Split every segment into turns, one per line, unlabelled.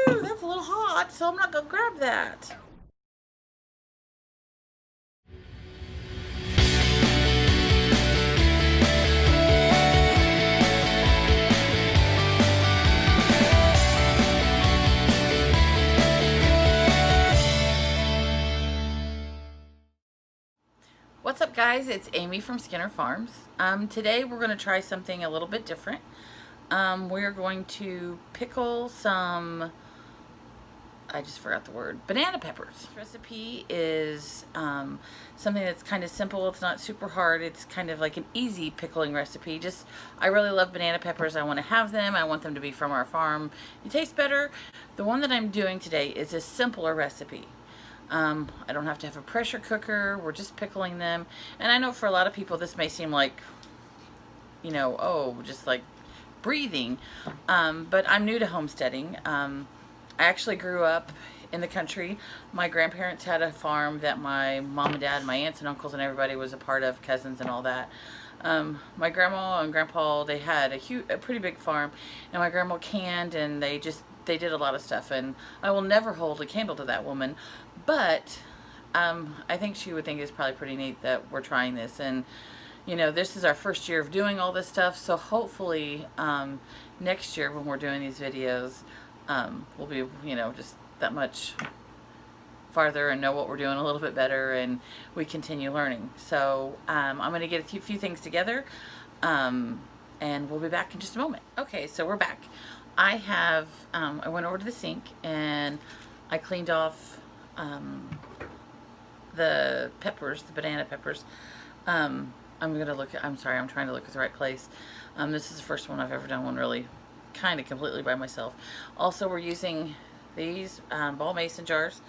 Ooh, that's a little hot, so I'm not gonna grab that. What's up, guys? It's Amy from Skinner Farms. Today we're going to try something a little bit different. We're going to pickle some, I just forgot the word, banana peppers. This recipe is something that's kind of simple. It's not super hard. It's kind of like an easy pickling recipe. I really love banana peppers. I want to have them. I want them to be from our farm. It tastes better. The one that I'm doing today is a simpler recipe. I don't have to have a pressure cooker. We're just pickling them. And I know for a lot of people this may seem like, you know, oh, just like breathing. But I'm new to homesteading. I actually grew up in the country. My grandparents had a farm that my mom and dad, my aunts and uncles and everybody was a part of, cousins and all that. My grandma and grandpa, they had a pretty big farm, and my grandma canned, and they did a lot of stuff, and I will never hold a candle to that woman, but I think she would think it's probably pretty neat that we're trying this. And you know, this is our first year of doing all this stuff, so hopefully next year when we're doing these videos, we'll be, you know, just that much farther and know what we're doing a little bit better, and we continue learning. So I'm going to get a few things together, and we'll be back in just a moment. Okay, so we're back. I went over to the sink and I cleaned off the peppers, the banana peppers. I'm trying to look at the right place. This is the first one I've ever done one really kind of completely by myself. Also, we're using these ball mason jars.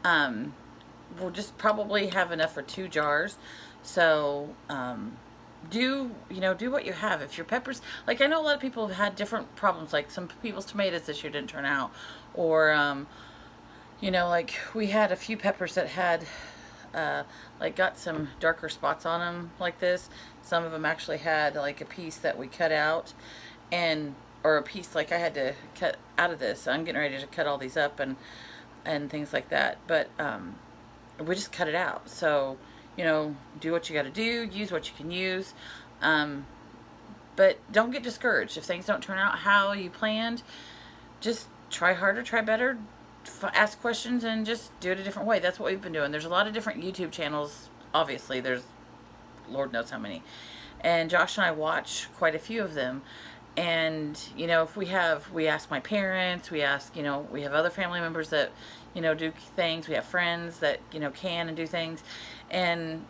We'll just probably have enough for 2 jars. So do what you have. If your peppers, like, I know a lot of people have had different problems, like some people's tomatoes this year didn't turn out, or you know, like we had a few peppers that had like got some darker spots on them like this. Some of them actually had like a piece that we cut out, or a piece like I had to cut out of this. I'm getting ready to cut all these up and things like that, but we just cut it out. So, you know, do what you got to do, use what you can use, but don't get discouraged if things don't turn out how you planned. Just try harder, try better, ask questions, and just do it a different way. That's what we've been doing. There's a lot of different YouTube channels. Obviously, there's Lord knows how many, and Josh and I watch quite a few of them. And you know, if we ask my parents, we ask, you know, we have other family members that, you know, do things. We have friends that, you know, can and do things. And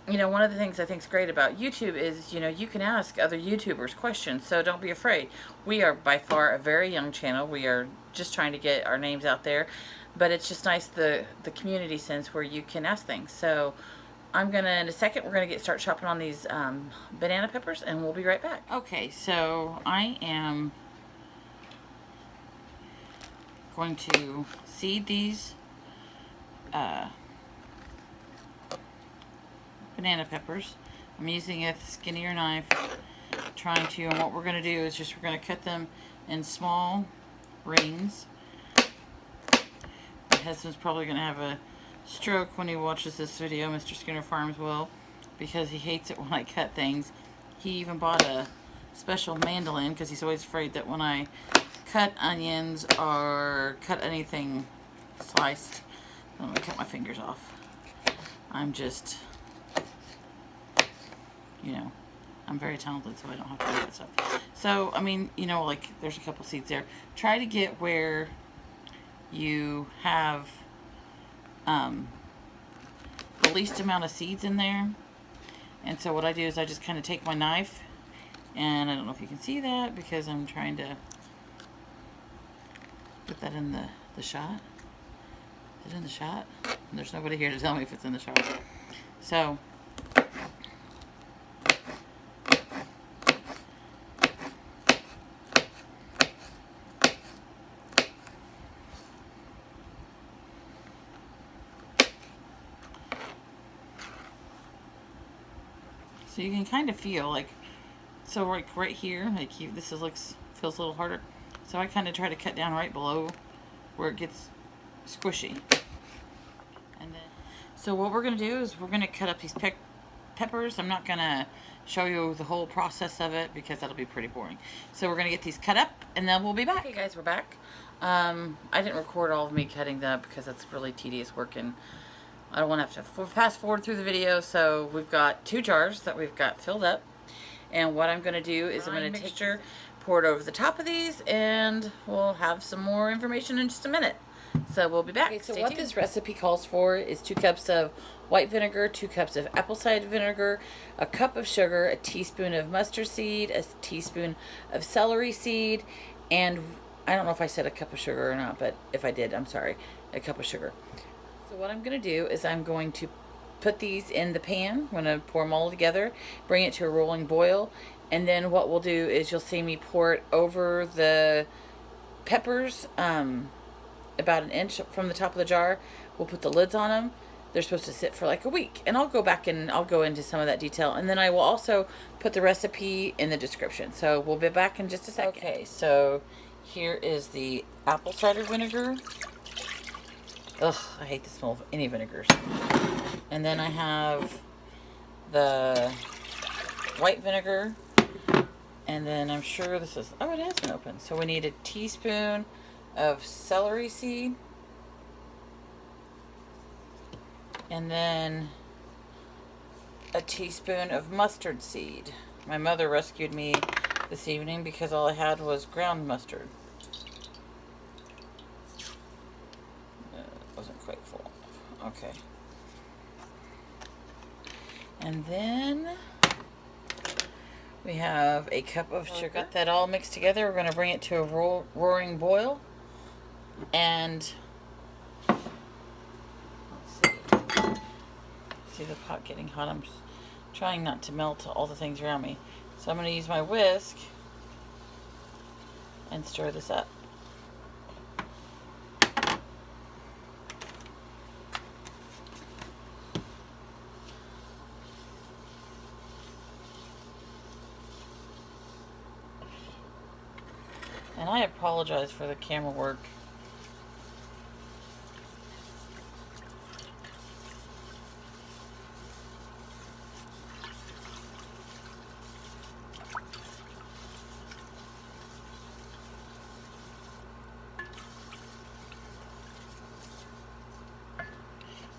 you know, one of the things I think is great about YouTube is, you know, you can ask other YouTubers questions, so don't be afraid. We are by far a very young channel. We are just trying to get our names out there, but it's just nice, the community sense where you can ask things. So I'm gonna, in a second, we're gonna start chopping on these banana peppers, and we'll be right back. Okay, so I am going to seed these banana peppers. I'm using a skinnier knife, and what we're gonna do is we're gonna cut them in small rings. My husband's probably gonna have a stroke when he watches this video. Mr. Skinner Farms will, because he hates it when I cut things. He even bought a special mandolin because he's always afraid that when I cut onions or cut anything sliced, I'm gonna cut my fingers off. I'm just, you know, I'm very talented, so I don't have to do that stuff. So, I mean, you know, like, there's a couple seeds there. Try to get where you have the least amount of seeds in there. And so what I do is I just kind of take my knife, and I don't know if you can see that because I'm trying to put that in the shot. Is it in the shot? And there's nobody here to tell me if it's in the shot. So you can kind of feel like, so like right here, like feels a little harder. So I kind of try to cut down right below where it gets squishy. And then, so what we're gonna do is we're gonna cut up these peppers. I'm not gonna show you the whole process of it because that'll be pretty boring. So we're gonna get these cut up and then we'll be back. Okay guys, we're back. I didn't record all of me cutting them up because that's really tedious work and I don't want to have to fast forward through the video. So we've got 2 jars that we've got filled up. And what I'm going to do is I'm going to take pour it over the top of these, and we'll have some more information in just a minute. So we'll be back. Okay, so what this recipe calls for is 2 cups of white vinegar, 2 cups of apple cider vinegar, a cup of sugar, a teaspoon of mustard seed, a teaspoon of celery seed, and I don't know if I said a cup of sugar or not, but if I did, I'm sorry, a cup of sugar. So what I'm going to do is I'm going to put these in the pan. I'm going to pour them all together, bring it to a rolling boil, and then what we'll do is you'll see me pour it over the peppers about 1 inch from the top of the jar. We'll put the lids on them. They're supposed to sit for like a week, and I'll go back and I'll go into some of that detail, and then I will also put the recipe in the description. So we'll be back in just a second. Okay, so here is the apple cider vinegar. Ugh, I hate the smell of any vinegars. And then I have the white vinegar. And then I'm sure this is, oh, it has been opened. So we need a teaspoon of celery seed. And then a teaspoon of mustard seed. My mother rescued me this evening because all I had was ground mustard. Wasn't quite full. Okay. And then we have a cup of sugar. Got that all mixed together. We're going to bring it to a roaring boil. And let's see the pot getting hot. I'm just trying not to melt all the things around me. So I'm going to use my whisk and stir this up. And I apologize for the camera work.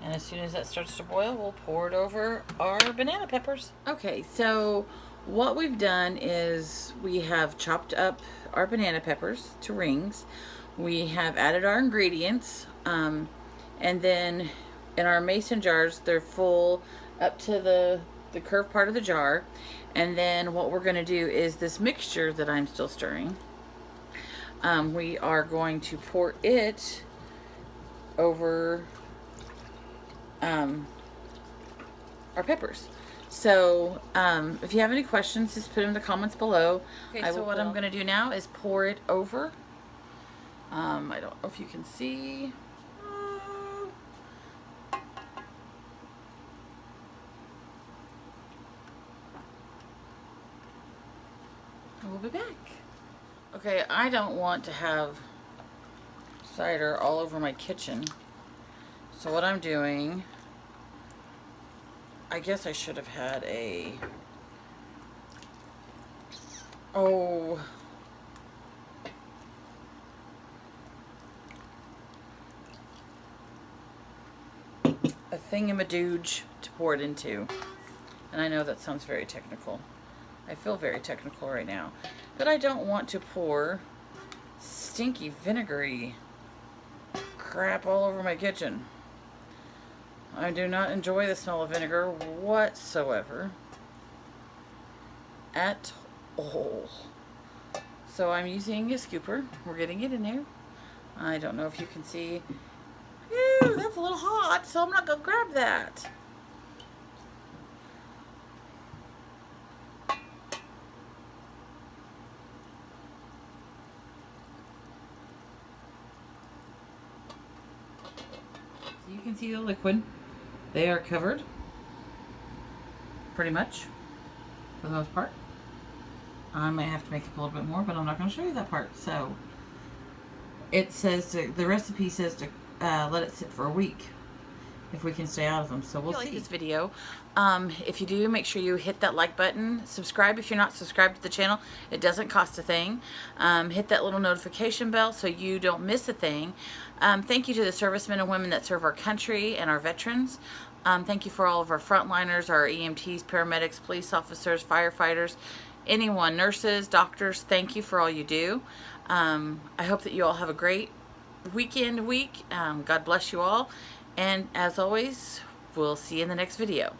And as soon as that starts to boil, we'll pour it over our banana peppers. Okay, so what we've done is we have chopped up our banana peppers to rings. We have added our ingredients, and then in our mason jars, they're full up to the curved part of the jar. And then what we're going to do is this mixture that I'm still stirring, we are going to pour it over our peppers. So if you have any questions, just put them in the comments below. Okay, so what I'm going to do now is pour it over. I don't know if you can see. We'll be back. Okay, I don't want to have cider all over my kitchen. So what I'm doing, I guess I should have had a, a thingamadooge to pour it into. And I know that sounds very technical. I feel very technical right now. But I don't want to pour stinky, vinegary crap all over my kitchen. I do not enjoy the smell of vinegar whatsoever. At all. So I'm using a scooper. We're getting it in there. I don't know if you can see. Ew, that's a little hot, so I'm not going to grab that. So you can see the liquid. They are covered, pretty much, for the most part. I might have to make up a little bit more, but I'm not going to show you that part. So It says the recipe says to let it sit for a week if we can stay out of them. So we'll see. If you like this video, if you do, make sure you hit that like button. Subscribe if you're not subscribed to the channel. It doesn't cost a thing. Hit that little notification bell so you don't miss a thing. Thank you to the servicemen and women that serve our country and our veterans. Thank you for all of our frontliners, our EMTs, paramedics, police officers, firefighters, anyone, nurses, doctors. Thank you for all you do. I hope that you all have a great week. God bless you all. And as always, we'll see you in the next video.